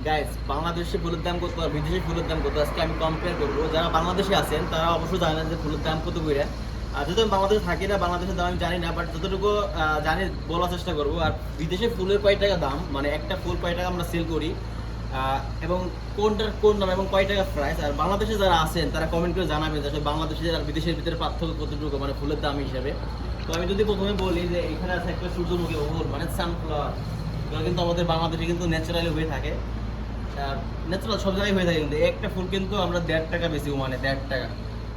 Guys, বাংলাদেশে ফুলের দাম কত আর বিদেশে ফুলের দাম কত আজকে আমি কম্পেয়ার করবো। যারা বাংলাদেশে আছেন তারা অবশ্যই জানেন যে ফুলের দাম কত করে। আর যেহেতু আমি বাংলাদেশে থাকি না, বাংলাদেশের দাম আমি জানি না, বাট যতটুকু জানি বলার চেষ্টা করবো। আর বিদেশে ফুলের কয় টাকা দাম, মানে একটা ফুল কয় টাকা আমরা সেল করি, এবং কোনটার কোন দাম এবং কয় টাকা প্রাইস। আর বাংলাদেশে যারা আছেন তারা কমেন্ট করে জানাবেন যে আসলে বাংলাদেশে আর বিদেশের ভিতরে পার্থক্য কতটুকু, মানে ফুলের দাম হিসাবে। তো আমি যদি প্রথমে বলি যে এখানে আছে একটা সূর্যমুখী ফুল, মানে সানফ্লাওয়ার। এগুলো কিন্তু আমাদের বাংলাদেশে কিন্তু ন্যাচারালি হয়ে থাকে, ন্যাচারাল সব জায়গায় হয়ে থাকে। কিন্তু একটা ফুল কিন্তু আমরা 1.5 টাকা বেশি, মানে 1.5 টাকা।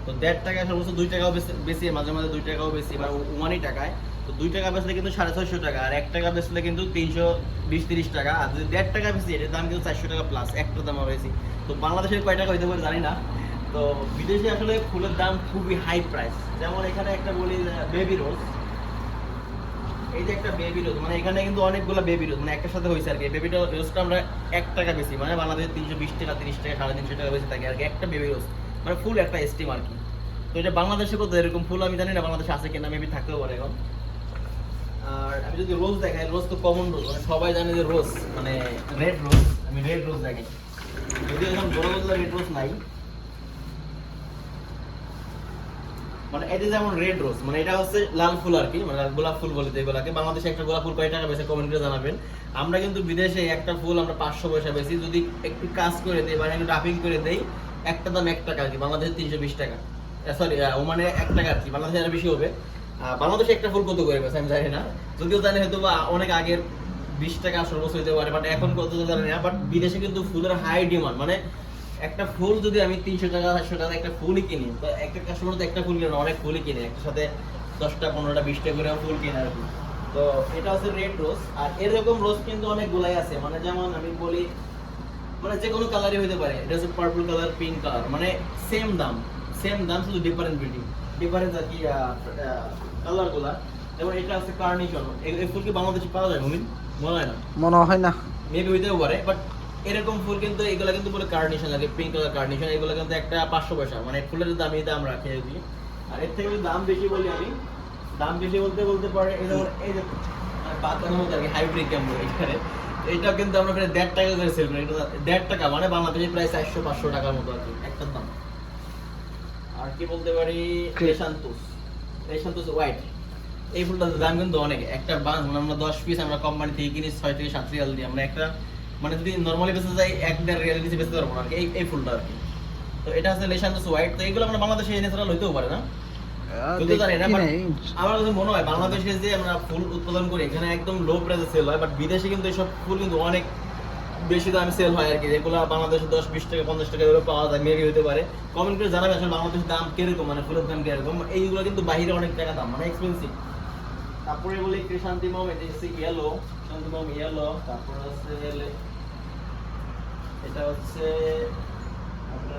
তো 1.5 টাকা সর্বোচ্চ 2 টাকাও বেশি, মাঝে মাঝে 2 টাকাও বেশি, মানে ওমানি টাকায়। তো 2 টাকা বেচলে কিন্তু 650 টাকা, আর 1 টাকা বেচলে কিন্তু 320-30 টাকা। আর যদি 1.5 টাকা বেশি, এটার দাম কিন্তু 400 টাকা প্লাস, একটা দাম বেশি। তো বাংলাদেশের কয় টাকা হইতে পারে জানি না। তো বিদেশে আসলে ফুলের দাম খুবই হাই প্রাইস। যেমন এখানে একটা বলি বেবি রোজ, এই যে একটা বেবি রোজ, মানে এখানে কিন্তু অনেকগুলো বেবি রোজ মানে একটার সাথে হয়েছে আর কি। বেবি রোজটা আমরা 1 টাকা বেশি, মানে বাংলাদেশে 320 টাকা, 30 টাকা, 350 টাকা বেশি থাকে আর কি একটা বেবি রোজ, মানে ফুল একটা স্টিম আর কি। তো এটা বাংলাদেশে কত এরকম ফুল আমি জানি না, বাংলাদেশে আছে কিনা, মেবি থাকতেও পারে এখন। আর আমি যদি রোজ দেখাই, রোজ তো কমন রোজ, মানে সবাই জানে যে রোজ মানে রেড রোজ। আমি রেড রোজ দেখাই, যদিও এখন বড় বড় রেড রোজ নাই। মানে এটা যেমন রেড রোজ, মানে এটা হচ্ছে লাল ফুল আর কি, মানে গোলাপ ফুল বলে এগুলাকে। বাংলাদেশে একটা গোলাপ ফুল কয় টাকা বেশি কমেন্ট করে জানাবেন। আমরা কিন্তু বিদেশে একটা ফুল আমরা 500 পয়সা বেশি, যদি একটু কাজ করে দেই মানে একটু ড্রাফিং করে দেই, একটা দাম 1 টাকা আর কি, বাংলাদেশে 320 টাকা। সরি, ওমানে 1 টাকা আর কি, বাংলাদেশে আরো বেশি হবে। বাংলাদেশে একটা ফুল কত করে বেশি আমি জানি না, যদিও জানি হয়তো বা অনেক আগের 20 টাকা সর্বোচ্চ হইতে পারে, বাট এখন কত জানি না। বাট বিদেশে কিন্তু ফুলের হাই ডিমান্ড, মানে একটা ফুল যদি আমি 300 টাকা 400 টাকা একটা ফুলই কিনি, তো একটা কাস্টমার তো একটা ফুল কিনে না, অনেক ফুলই কিনে, একটা সাথে 10টা 15টা 20টা করে ফুল কিনে আর কি। তো এটা হচ্ছে রেড রোজ। আর এরকম রোজ কিন্তু অনেক গুলাই আছে, মানে যেমন আমি বলি, মানে যে কোনো কালারই হতে পারে। এটা হচ্ছে পার্পল কালার, পিঙ্ক কালার, মানে সেম দাম, সেম দাম, শুধু ডিফারেন্ট বিউটি, ডিফারেন্স আর কি কালার গুলা। যেমন এটা আছে কার্নিশন, এই ফুল কি বাংলাদেশে পাওয়া যায় মুমিন? মনে হয় না, মনে হয় না। মেবি হইতেও পারে, বাট এরকম ফুল কিন্তু এগুলা কিন্তু পুরো কার্নেশন লাগে, পিঙ্ক কালার কার্নেশন। এগুলো কিন্তু একটা 500 পয়সা, মানে ফুলের দামই দাম রাখে আর কি। আর এর থেকে যদি দাম বেশি বলি আমি, দাম বেশি বলতে পারে এই যেমন এই যে মানে পাতার মধ্যে আর কি হাইব্রিড ক্যাম্বো, এখানে এটা কিন্তু আমরা প্রায় 1.5 টাকা করে সেল করি। এটা 1.5 টাকা, মানে বাংলাদেশে প্রায় 400-500 টাকার মতো আর কি একটা দাম। আর কি বলতে পারি, ক্রেসান্থুস, ক্রেসান্থুস হোয়াইট। এই ফুলটার দাম কিন্তু অনেক, একটা আমরা 10 পিস আমরা কোম্পানি থেকে কিনি 6 থেকে 7 রিয়াল দিয়ে। আমরা একটা মানে যদি নরমালি বেঁচে যাই 1-1.5 রিয়াল কিছু বেঁচতে পারবো না আর কি এই ফুলটা আর কি। তো এটা হচ্ছে লেশান্থুস হোয়াইট। তো এগুলো আমরা বাংলাদেশে ন্যাচারাল হইতেও পারে না, যদিও জানি না, বাট আমার কাছে মনে হয় বাংলাদেশে যে আমরা ফুল উৎপাদন করি এখানে একদম লো প্রাইসে সেল হয়, বাট বিদেশে কিন্তু এইসব ফুল কিন্তু অনেক বেশি দামে সেল হয় আর কি। যেগুলো বাংলাদেশে 10-20 টাকা 50 টাকা এগুলো পাওয়া যায়, মেবি হতে পারে। কমেন্ট করে জানাবে আসলে বাংলাদেশের দাম কিরকম, মানে ফুলের দাম কিরকম। এইগুলো কিন্তু বাইরে অনেক টাকা দাম, মানে এক্সপেন্সিভ। তারপরে বলি ক্রিসান্থেমুম, এটা হচ্ছে ইয়েলো, ক্রিসান্থেমুম ইয়েলো। তারপর হচ্ছে এটা হচ্ছে আপনার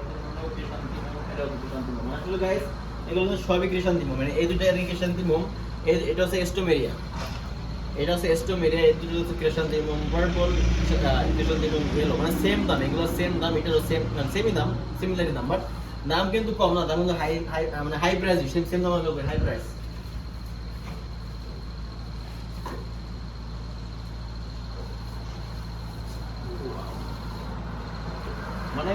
ক্রিসান্থেমুম, এটা হচ্ছে ক্রিসান্থেমুম। আসলে গাইস এগুলো হচ্ছে সবই ক্রিসান্থেমুম, মানে এই দুটো আর ক্রিসান্থেমুম। এটা হচ্ছে এস্টোমেরিয়া, এটা হচ্ছে এস্টোমেরিয়া, এই দুটো হচ্ছে ক্রিসান্থেমুম পার্পল, ক্রিসান্থেমুম ইয়েলো, মানে সেম দাম, এগুলো সেম দাম, এটারও সেম, মানে সেমই দাম, সিমিলারই দাম, বাট দাম কিন্তু কম না, দাম কিন্তু হাই হাই, মানে হাই প্রাইস, সেম দাম হবে, হাই প্রাইস। মানে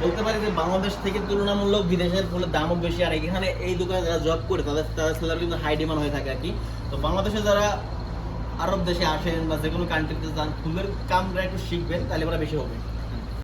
বলতে পারি যে বাংলাদেশ থেকে তুলনামূলক বিদেশের ফুলের দামও বেশি। আর এখানে এই দোকানে যারা জব করে তাদের স্যালারি কিন্তু হাই ডিমান্ড হয়ে থাকে আর কি। তো বাংলাদেশে যারা আরব দেশে আসেন বা যে কোনো কান্ট্রিতে যান, ফুলের কামরা একটু শিখবেন, তাহলে ওরা বেশি হবে।